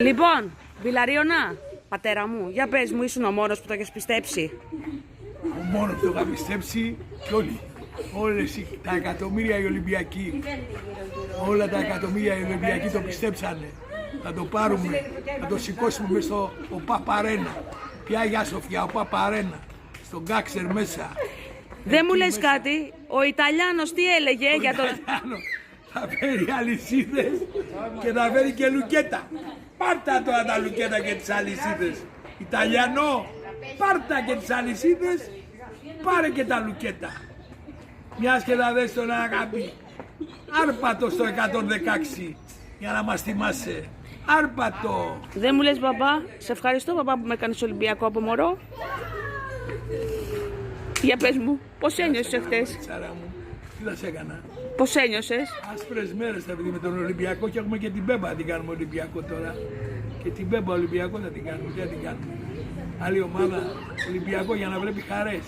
Λοιπόν, Βιλαρίωνα, πατέρα μου, για πες μου, ήσουν ο μόνος που το έχεις πιστέψει? Ο μόνος που το είχα πιστέψει και όλοι. Όλες τα εκατομμύρια οι Ολυμπιακοί. Όλα τα εκατομμύρια οι Ολυμπιακοί το πιστέψανε. Θα το πάρουμε, θα το σηκώσουμε μες στο Παπαρένα. Ποια Αγιά Σοφιά, ο Παπαρένα. Στον Κάξερ μέσα. Δεν μου λες κάτι, ο Ιταλιάνος τι έλεγε για τον... Θα φέρει αλυσίδες και θα φέρει και λουκέτα. Πάρτα τώρα τα λουκέτα και τις αλυσίδες. Ιταλιανό, πάρτα και τις αλυσίδες, πάρε και τα λουκέτα. Μιας και θα δες τον αγάπη. Άρπατο στο 116 για να μας θυμάσαι. Άρπατο. Δεν μου λες μπαμπά, σε ευχαριστώ μπαμπά που με έκανες Ολυμπιακό από μωρό. Για πες μου, πώς ένιωσες εχθές? Τσάρα μου, τι θα σε έκανα. Πώς ένιωσες? Άσπρες μέρες θα βγει με τον Ολυμπιακό και έχουμε και την Πέμπα θα την κάνουμε Ολυμπιακό τώρα. Και την Πέμπα Ολυμπιακό θα την κάνουμε. Τι θα την κάνουμε. Άλλη ομάδα Ολυμπιακό για να βλέπει χαρές.